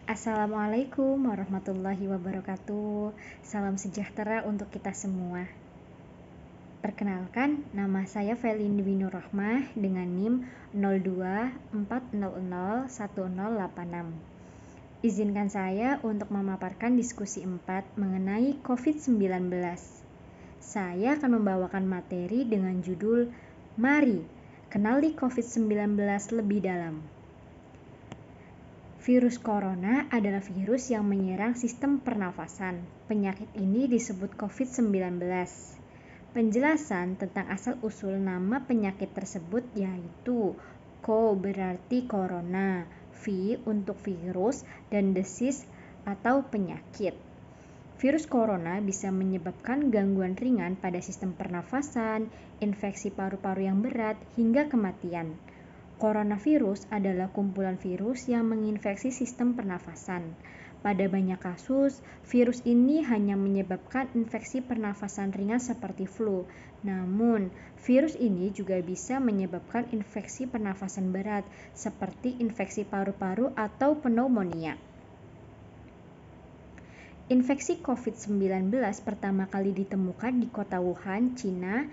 Assalamualaikum warahmatullahi wabarakatuh. Salam sejahtera untuk kita semua. Perkenalkan, nama saya Felin Dwi Nur Rahmah dengan NIM 0240010086. Izinkan saya untuk memaparkan diskusi 4 mengenai COVID-19. Saya akan membawakan materi dengan judul Mari Kenali COVID-19 lebih dalam. Virus corona adalah virus yang menyerang sistem pernafasan. Penyakit ini disebut COVID-19. Penjelasan tentang asal-usul nama penyakit tersebut yaitu CO berarti corona, V untuk virus, dan disease atau penyakit. Virus corona bisa menyebabkan gangguan ringan pada sistem pernafasan, infeksi paru-paru yang berat, hingga kematian. Coronavirus adalah kumpulan virus yang menginfeksi sistem pernafasan. Pada banyak kasus, virus ini hanya menyebabkan infeksi pernafasan ringan seperti flu. Namun, virus ini juga bisa menyebabkan infeksi pernafasan berat seperti infeksi paru-paru atau pneumonia. Infeksi COVID-19 pertama kali ditemukan di kota Wuhan, Cina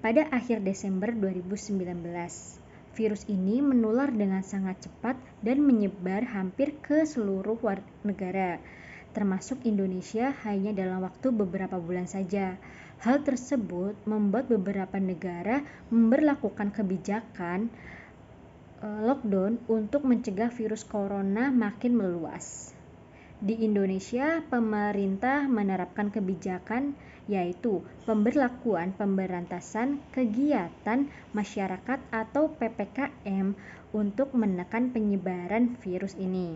pada akhir Desember 2019. Virus ini menular dengan sangat cepat dan menyebar hampir ke seluruh negara, termasuk Indonesia hanya dalam waktu beberapa bulan saja. Hal tersebut membuat beberapa negara memberlakukan kebijakan lockdown untuk mencegah virus corona makin meluas. Di Indonesia, pemerintah menerapkan kebijakan yaitu pemberlakuan pemberantasan kegiatan masyarakat atau PPKM untuk menekan penyebaran virus ini.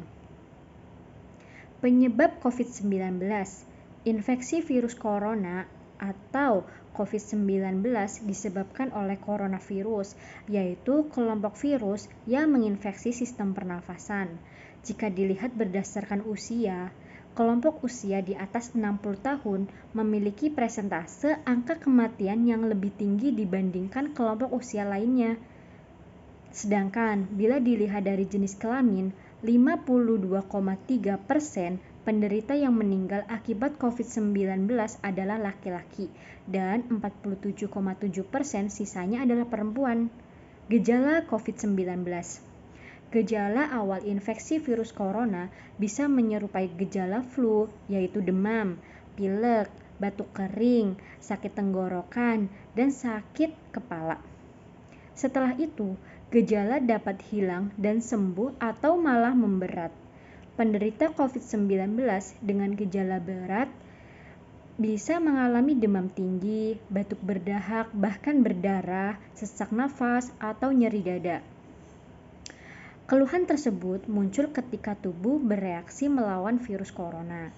Penyebab COVID-19, infeksi virus corona atau COVID-19 disebabkan oleh coronavirus, yaitu kelompok virus yang menginfeksi sistem pernafasan. Jika dilihat berdasarkan usia, kelompok usia di atas 60 tahun memiliki persentase angka kematian yang lebih tinggi dibandingkan kelompok usia lainnya. Sedangkan bila dilihat dari jenis kelamin, 52,3% penderita yang meninggal akibat COVID-19 adalah laki-laki dan 47,7% sisanya adalah perempuan. Gejala COVID-19. Gejala awal infeksi virus corona bisa menyerupai gejala flu, yaitu demam, pilek, batuk kering, sakit tenggorokan, dan sakit kepala. Setelah itu, gejala dapat hilang dan sembuh atau malah memberat. Penderita COVID-19 dengan gejala berat bisa mengalami demam tinggi, batuk berdahak, bahkan berdarah, sesak nafas, atau nyeri dada. Keluhan tersebut muncul ketika tubuh bereaksi melawan virus corona.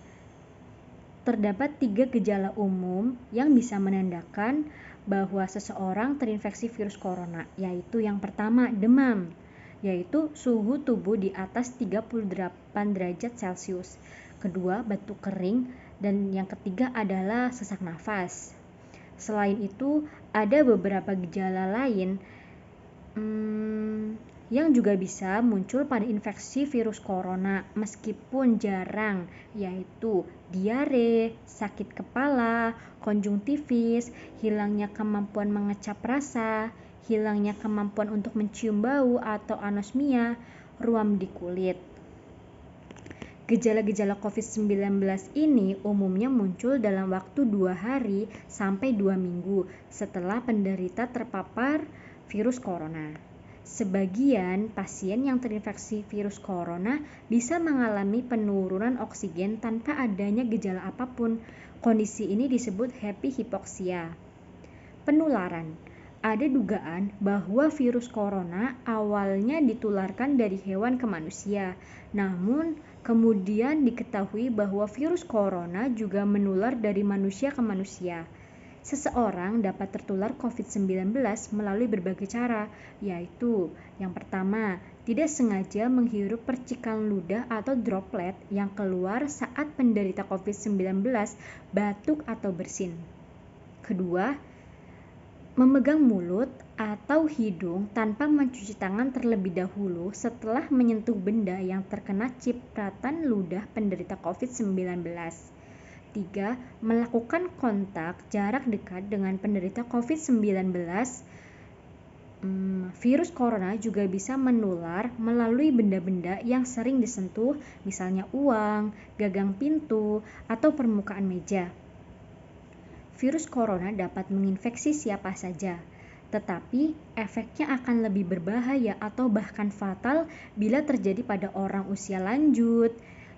Terdapat 3 gejala umum yang bisa menandakan bahwa seseorang terinfeksi virus corona, yaitu yang pertama, demam, yaitu suhu tubuh di atas 38 derajat Celcius. Kedua, batuk kering, dan yang ketiga adalah sesak nafas. Selain itu, ada beberapa gejala lain yang juga bisa muncul pada infeksi virus corona meskipun jarang, yaitu diare, sakit kepala, konjungtivis, hilangnya kemampuan mengecap rasa, hilangnya kemampuan untuk mencium bau atau anosmia, ruam di kulit. Gejala-gejala COVID-19 ini umumnya muncul dalam waktu 2 hari sampai 2 minggu setelah penderita terpapar virus corona. Sebagian pasien yang terinfeksi virus corona bisa mengalami penurunan oksigen tanpa adanya gejala apapun. Kondisi ini disebut happy hypoxia. Penularan. Ada dugaan bahwa virus corona awalnya ditularkan dari hewan ke manusia. Namun, kemudian diketahui bahwa virus corona juga menular dari manusia ke manusia. Seseorang dapat tertular COVID-19 melalui berbagai cara, yaitu yang pertama, tidak sengaja menghirup percikan ludah atau droplet yang keluar saat penderita COVID-19 batuk atau bersin. Kedua, Memegang mulut atau hidung tanpa mencuci tangan terlebih dahulu setelah menyentuh benda yang terkena cipratan ludah penderita COVID-19. 3. Melakukan kontak jarak dekat dengan penderita COVID-19. Virus corona juga bisa menular melalui benda-benda yang sering disentuh, misalnya uang, gagang pintu, atau permukaan meja. Virus corona dapat menginfeksi siapa saja, tetapi efeknya akan lebih berbahaya atau bahkan fatal bila terjadi pada orang usia lanjut,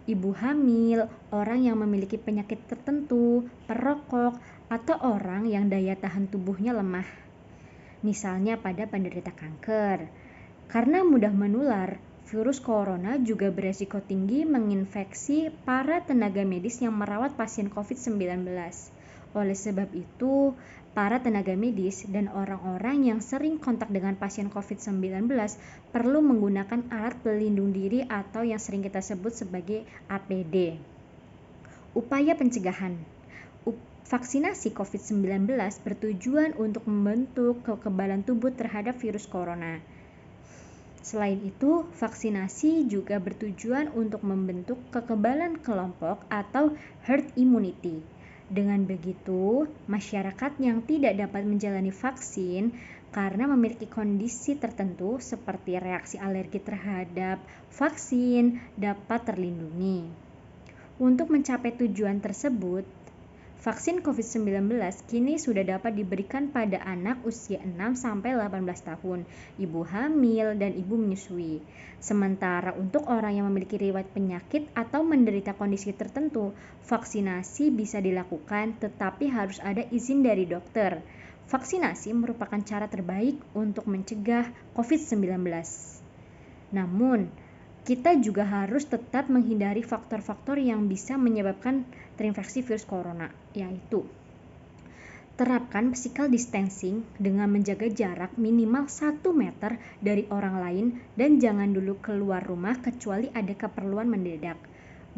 ibu hamil, orang yang memiliki penyakit tertentu, perokok, atau orang yang daya tahan tubuhnya lemah. Misalnya pada penderita kanker. Karena mudah menular, virus corona juga beresiko tinggi menginfeksi para tenaga medis yang merawat pasien COVID-19. Oleh sebab itu, para tenaga medis dan orang-orang yang sering kontak dengan pasien COVID-19 perlu menggunakan alat pelindung diri atau yang sering kita sebut sebagai APD. Upaya pencegahan. Vaksinasi COVID-19 bertujuan untuk membentuk kekebalan tubuh terhadap virus corona. Selain itu, vaksinasi juga bertujuan untuk membentuk kekebalan kelompok atau herd immunity. Dengan begitu, masyarakat yang tidak dapat menjalani vaksin karena memiliki kondisi tertentu seperti reaksi alergi terhadap vaksin dapat terlindungi. Untuk mencapai tujuan tersebut, vaksin COVID-19 kini sudah dapat diberikan pada anak usia 6-18 tahun, ibu hamil, dan ibu menyusui. Sementara untuk orang yang memiliki riwayat penyakit atau menderita kondisi tertentu, vaksinasi bisa dilakukan tetapi harus ada izin dari dokter. Vaksinasi merupakan cara terbaik untuk mencegah COVID-19. Namun, kita juga harus tetap menghindari faktor-faktor yang bisa menyebabkan terinfeksi virus corona, yaitu terapkan physical distancing dengan menjaga jarak minimal 1 meter dari orang lain dan jangan dulu keluar rumah kecuali ada keperluan mendadak.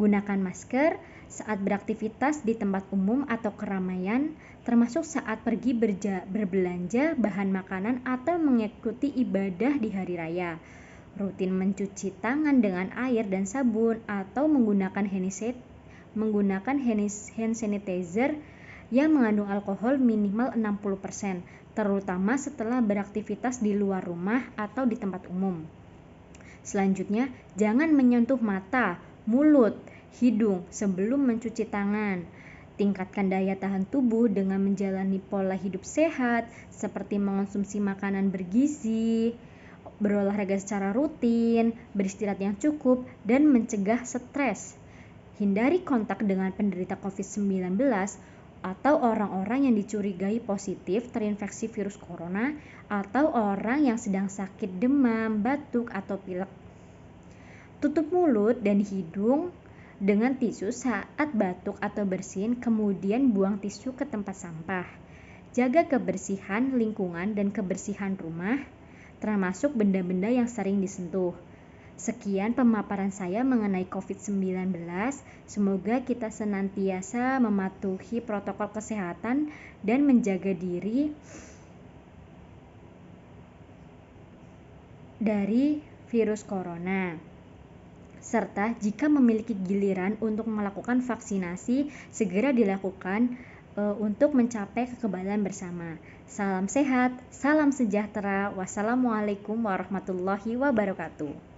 Gunakan masker saat beraktivitas di tempat umum atau keramaian, termasuk saat pergi berbelanja bahan makanan atau mengikuti ibadah di hari raya. Rutin mencuci tangan dengan air dan sabun atau menggunakan hand sanitizer yang mengandung alkohol minimal 60%, terutama setelah beraktivitas di luar rumah atau di tempat umum. Selanjutnya, jangan menyentuh mata, mulut, hidung sebelum mencuci tangan. Tingkatkan daya tahan tubuh dengan menjalani pola hidup sehat seperti mengonsumsi makanan bergizi, berolahraga secara rutin, beristirahat yang cukup, dan mencegah stres. Hindari kontak dengan penderita COVID-19 atau orang-orang yang dicurigai positif terinfeksi virus corona atau orang yang sedang sakit demam, batuk, atau pilek. Tutup mulut dan hidung dengan tisu saat batuk atau bersin, kemudian buang tisu ke tempat sampah. Jaga kebersihan lingkungan dan kebersihan rumah, termasuk benda-benda yang sering disentuh. Sekian pemaparan saya mengenai COVID-19. Semoga kita senantiasa mematuhi protokol kesehatan dan menjaga diri dari virus corona. Serta jika memiliki giliran untuk melakukan vaksinasi, segera dilakukan untuk mencapai kekebalan bersama. Salam sehat, salam sejahtera. Wassalamualaikum warahmatullahi wabarakatuh.